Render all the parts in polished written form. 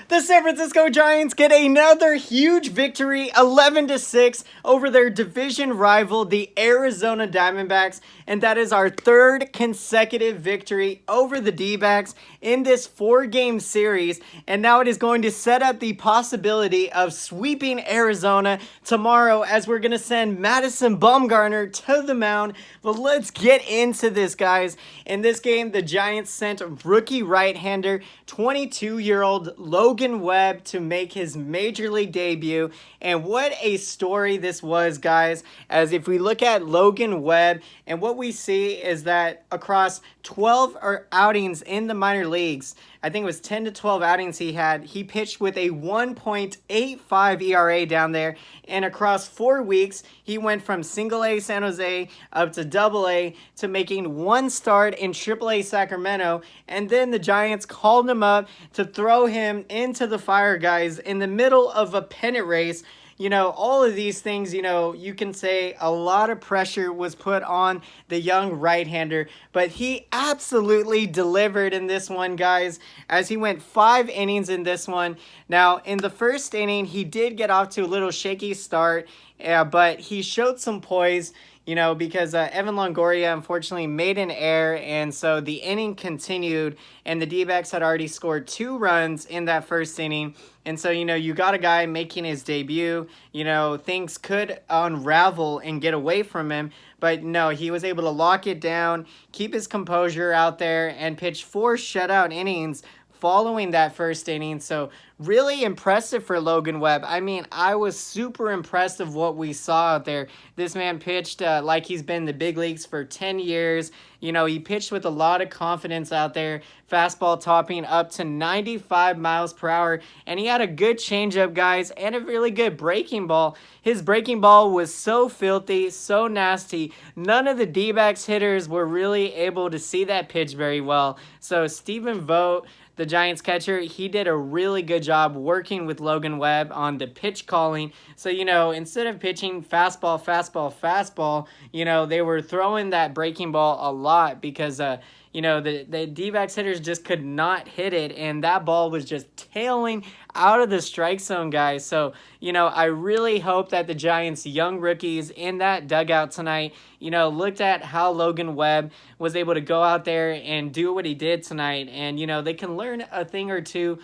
The San Francisco Giants get another huge victory, 11-6, over their division rival, the Arizona Diamondbacks, and that is our third consecutive victory over the D-backs in this 4-game series, and now it is going to set up the possibility of sweeping Arizona tomorrow as we're going to send Madison Bumgarner to the mound. But let's get into this, guys. In this game, the Giants sent rookie right-hander, 22-year-old Logan Webb to make his major league debut. And what a story this was, guys, as if we look at Logan Webb, and what we see is that across 12 outings in the minor leagues, I think it was 10 to 12 outings he pitched with a 1.85 ERA down there. And across 4 weeks, he went from single A San Jose up to double A to making one start in triple A Sacramento. And then the Giants called him up to throw him into the fire, guys, in the middle of a pennant race. You know, all of these things, you know, you can say a lot of pressure was put on the young right-hander, but he absolutely delivered in this one, guys, as he went 5 innings in this one. Now, in the first inning, he did get off to a little shaky start, but he showed some poise, you know, because Evan Longoria unfortunately made an error, and so the inning continued, and the D-backs had already scored 2 runs in that first inning. And so, you know, you got a guy making his debut, you know, things could unravel and get away from him. But no, he was able to lock it down, keep his composure out there, and pitch 4 shutout innings following that first inning. So really impressive for Logan Webb. I mean, I was super impressed of what we saw out there. This man pitched like he's been in the big leagues for 10 years. You know, he pitched with a lot of confidence out there. Fastball topping up to 95 miles per hour. And he had a good changeup, guys, and a really good breaking ball. His breaking ball was so filthy, so nasty. None of the D-backs hitters were really able to see that pitch very well. So Stephen Vogt, the Giants catcher, he did a really good job working with Logan Webb on the pitch calling. So, you know, instead of pitching fastball, fastball, fastball, you know, they were throwing that breaking ball a lot because, you know, the D-backs hitters just could not hit it, and that ball was just tailing out of the strike zone, guys. So, you know, I really hope that the Giants' young rookies in that dugout tonight, you know, looked at how Logan Webb was able to go out there and do what he did tonight, and, you know, they can learn a thing or two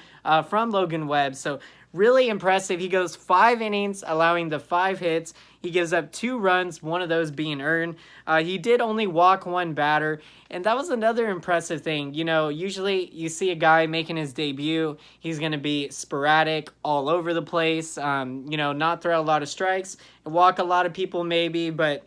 from Logan Webb. So really impressive. He goes 5 innings, allowing the 5 hits. He gives up 2 runs, one of those being earned. He did only walk 1 batter, and that was another impressive thing. You know, usually you see a guy making his debut, he's going to be sporadic, all over the place, you know, not throw a lot of strikes, walk a lot of people maybe, but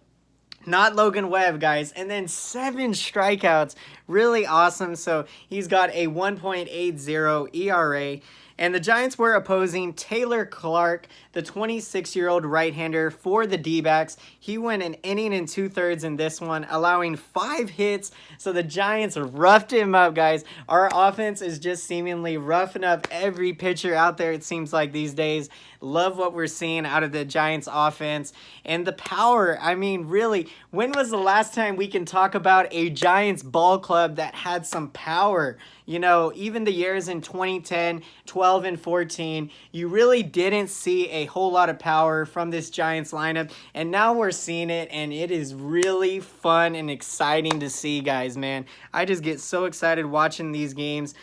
not Logan Webb, guys. And then 7 strikeouts. Really awesome. So he's got a 1.80 ERA. And the Giants were opposing Taylor Clark, the 26-year-old right-hander for the D-backs. He went an inning and 2/3 in this one, allowing 5 hits. So the Giants roughed him up, guys. Our offense is just seemingly roughing up every pitcher out there, it seems like, these days. Love what we're seeing out of the Giants offense. And the power, I mean, really, when was the last time we can talk about a Giants ball club that had some power? You know, even the years in 2010, 12, and 14, you really didn't see a whole lot of power from this Giants lineup. And now we're seeing it, and it is really fun and exciting to see, guys, man. I just get so excited watching these games.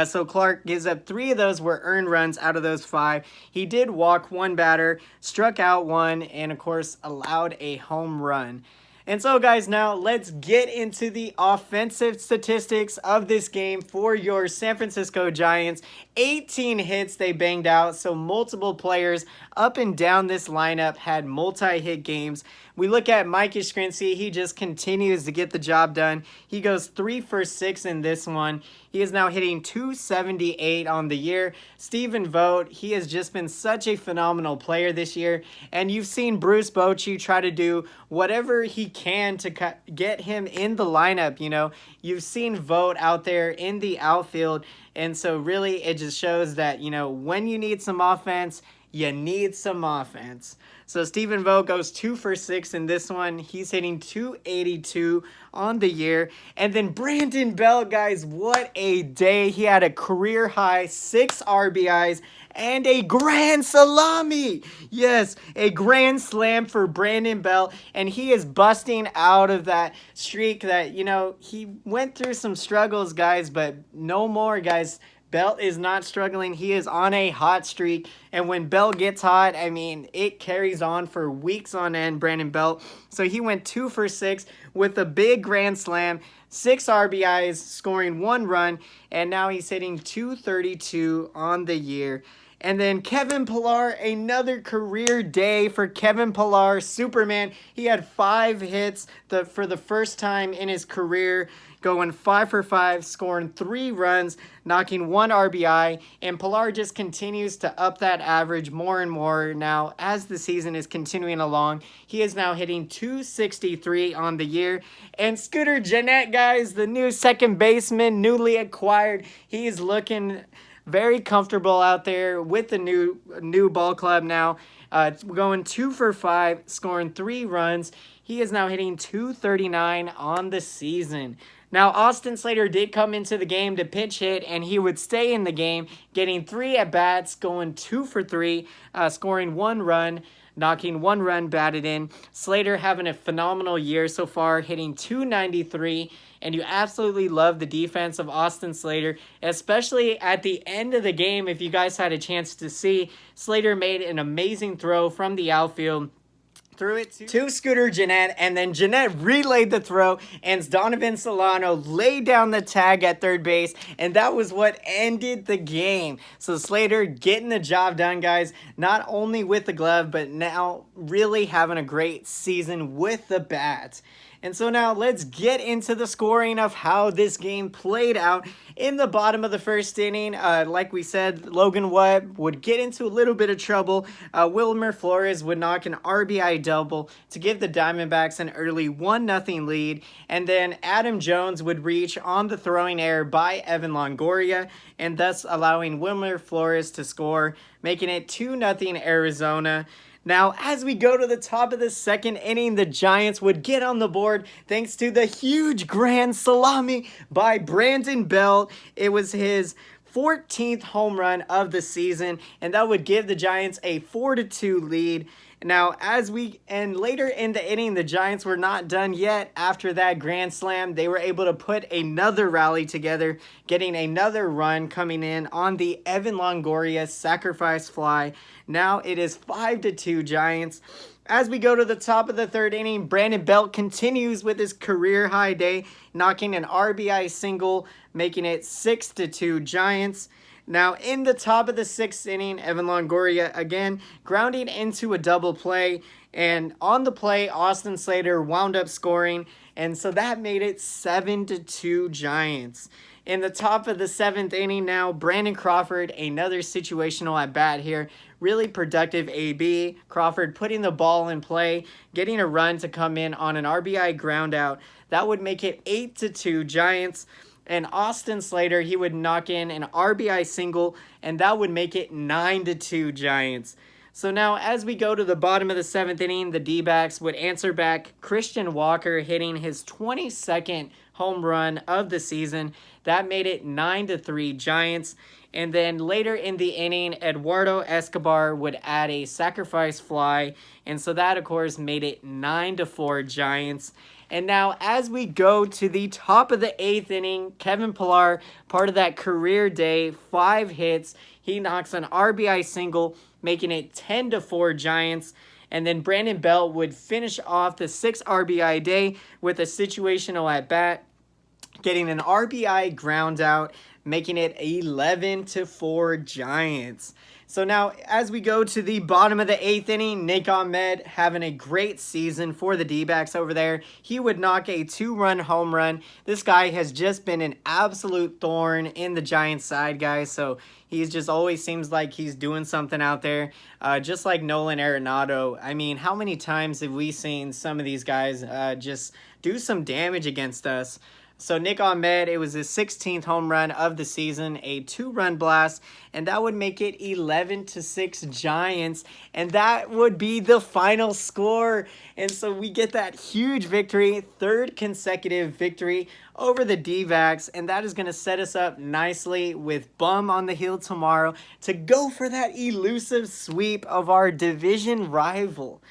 So Clark gives up 3 of those were earned runs out of those 5. He did walk 1 batter, struck out 1, and of course allowed a home run. And so, guys, now let's get into the offensive statistics of this game for your San Francisco Giants. 18 hits they banged out, so multiple players up and down this lineup had multi-hit games. We look at Mike Yastrzemski. He just continues to get the job done. He goes 3 for 6 in this one. He is now hitting .278 on the year. Stephen Vogt, he has just been such a phenomenal player this year. And you've seen Bruce Bochy try to do whatever he can to get him in the lineup, you know. You've seen Vogt out there in the outfield, And so really it just shows that, you know, when you need some offense, you need some offense. So Stephen Vogt goes 2 for 6 in this one. He's hitting .282 on the year. And then Brandon Belt, guys, what a day. He had a career high 6 RBIs and a grand salami. Yes, a grand slam for Brandon Belt. And he is busting out of that streak that, you know, he went through some struggles, guys, but no more, guys. Belt is not struggling. He is on a hot streak. And when Belt gets hot, I mean, it carries on for weeks on end, Brandon Belt. So he went 2 for 6 with a big grand slam, 6 RBIs, scoring 1 run, and now he's hitting .232 on the year. And then Kevin Pillar, another career day for Kevin Pillar, Superman. He had 5 hits for the first time in his career, going 5 for 5, scoring 3 runs, knocking 1 RBI. And Pillar just continues to up that average more and more now as the season is continuing along. He is now hitting .263 on the year. And Scooter Gennett, guys, the new second baseman, newly acquired. He is looking very comfortable out there with the new ball club now. Going 2 for 5, scoring 3 runs. He is now hitting .239 on the season. Now, Austin Slater did come into the game to pinch hit, and he would stay in the game, getting 3 at-bats, going 2 for 3, scoring 1 run, knocking 1 run batted in. Slater having a phenomenal year so far, hitting .293, and you absolutely love the defense of Austin Slater, especially at the end of the game. If you guys had a chance to see, Slater made an amazing throw from the outfield, threw it to Scooter Gennett, and then Gennett relayed the throw, and Donovan Solano laid down the tag at third base, and that was what ended the game. So Slater getting the job done, guys, not only with the glove, but now really having a great season with the bat. And so now let's get into the scoring of how this game played out. In the bottom of the first inning, like we said, Logan Webb would get into a little bit of trouble. Wilmer Flores would knock an RBI double to give the Diamondbacks an early 1-0 lead. And then Adam Jones would reach on the throwing error by Evan Longoria, and thus allowing Wilmer Flores to score, making it 2-0 Arizona. Now, as we go to the top of the second inning, the Giants would get on the board thanks to the huge grand salami by Brandon Belt. It was his 14th home run of the season, and that would give the Giants a 4-2 lead. Now, later in the inning, the Giants were not done yet. After that grand slam, they were able to put another rally together, getting another run coming in on the Evan Longoria sacrifice fly. Now it is 5-2 Giants. As we go to the top of the third inning, Brandon Belt continues with his career high day, knocking an RBI single, making it 6-2 Giants. Now, in the top of the sixth inning, Evan Longoria again grounding into a double play. And on the play, Austin Slater wound up scoring. And so that made it 7-2 Giants. In the top of the seventh inning now, Brandon Crawford, another situational at bat here. Really productive AB. Crawford putting the ball in play, getting a run to come in on an RBI ground out. That would make it 8-2 Giants. And Austin Slater, he would knock in an RBI single, and that would make it 9-2 Giants. So now, as we go to the bottom of the seventh inning, the D-backs would answer back. Christian Walker hitting his 22nd home run of the season. That made it 9-3 Giants. And then later in the inning, Eduardo Escobar would add a sacrifice fly. And so that, of course, made it 9-4 Giants. And now, as we go to the top of the eighth inning, Kevin Pillar, part of that career day, 5 hits. He knocks an RBI single, making it 10-4 Giants. And then Brandon Belt would finish off the 6 RBI day with a situational at bat, getting an RBI ground out, making it 11-4 Giants. So now, as we go to the bottom of the eighth inning, Nick Ahmed having a great season for the D-backs over there. He would knock a 2-run home run. This guy has just been an absolute thorn in the Giants' side, guys. So he's just always seems like he's doing something out there. Just like Nolan Arenado. I mean, how many times have we seen some of these guys just do some damage against us? So Nick Ahmed, it was his 16th home run of the season, a 2-run blast, and that would make it 11-6 Giants, and that would be the final score. And so we get that huge victory, third consecutive victory over the D-backs, and that is going to set us up nicely with Bum on the hill tomorrow to go for that elusive sweep of our division rival.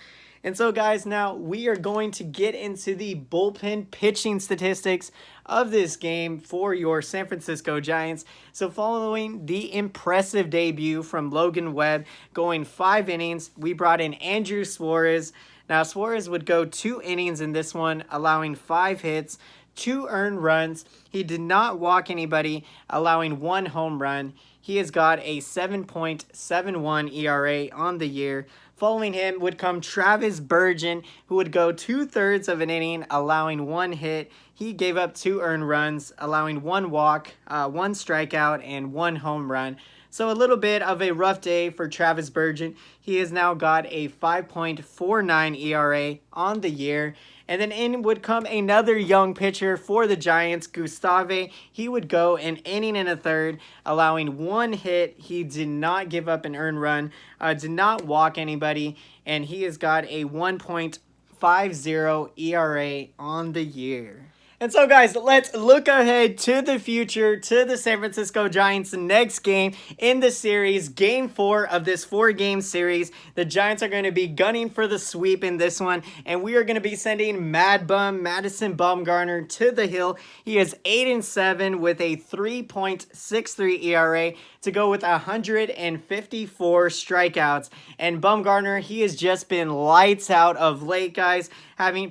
And so, guys, now we are going to get into the bullpen pitching statistics of this game for your San Francisco Giants. So following the impressive debut from Logan Webb going 5 innings, we brought in Andrew Suarez. Now, Suarez would go 2 innings in this one, allowing 5 hits, 2 earned runs. He did not walk anybody, allowing 1 home run. He has got a 7.71 ERA on the year. Following him would come Travis Bergen, who would go 2/3 of an inning, allowing 1 hit. He gave up 2 earned runs, allowing 1 walk, 1 strikeout, and 1 home run. So a little bit of a rough day for Travis Bergen. He has now got a 5.49 ERA on the year. And then in would come another young pitcher for the Giants, Gustave. He would go an inning and a third, allowing 1 hit. He did not give up an earned run, did not walk anybody, and he has got a 1.50 ERA on the year. And so, guys, let's look ahead to the future, to the San Francisco Giants' next game in the series, Game 4 of this 4-game series. The Giants are going to be gunning for the sweep in this one, and we are going to be sending Madison Bumgarner to the hill. He is 8-7 with a 3.63 ERA to go with 154 strikeouts. And Bumgarner, he has just been lights out of late, guys,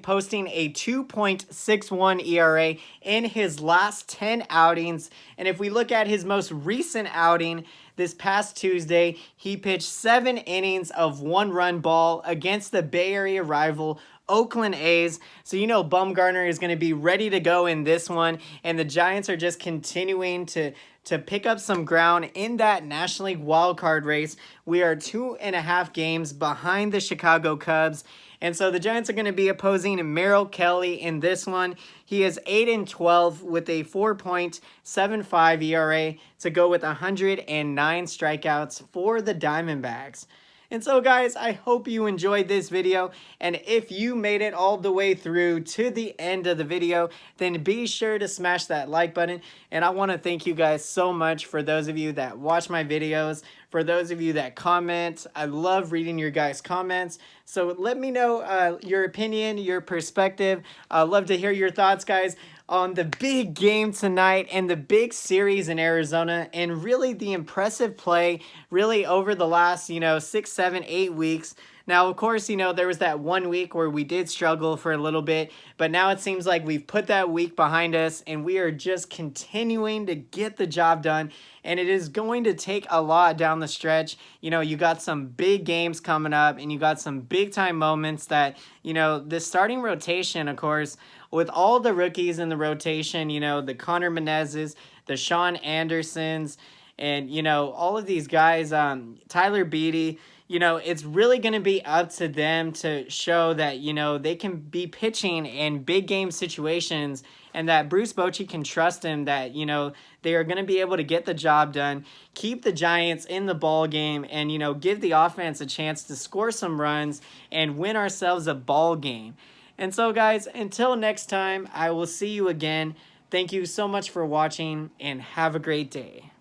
posting a 2.61 ERA in his last 10 outings. And if we look at his most recent outing this past Tuesday, he pitched 7 innings of 1-run ball against the Bay Area rival Oakland A's. So you know Bumgarner is going to be ready to go in this one, and the Giants are just continuing to pick up some ground in that National League wildcard race. We are 2.5 games behind the Chicago Cubs. And so the Giants are going to be opposing Merrill Kelly in this one. He is 8-12 with a 4.75 ERA to go with 109 strikeouts for the Diamondbacks. And so, guys, I hope you enjoyed this video, and if you made it all the way through to the end of the video, then be sure to smash that like button. And I want to thank you guys so much for those of you that watch my videos, for those of you that comment. I love reading your guys' comments, so let me know your opinion, your perspective. I'd love to hear your thoughts, guys, on the big game tonight and the big series in Arizona, and really the impressive play really over the last 6, 7, 8 weeks. Now, of course, there was that 1 week where we did struggle for a little bit, but now it seems like we've put that week behind us and we are just continuing to get the job done. And it is going to take a lot down the stretch. You got some big games coming up, and you got some big time moments that, the starting rotation, of course, with all the rookies in the rotation, the Connor Menezes, the Sean Andersons, and, all of these guys, Tyler Beatty, it's really going to be up to them to show that, they can be pitching in big game situations, and that Bruce Bochy can trust him, that, they are going to be able to get the job done, keep the Giants in the ball game, and, give the offense a chance to score some runs and win ourselves a ball game. And so, guys, until next time, I will see you again. Thank you so much for watching, and have a great day.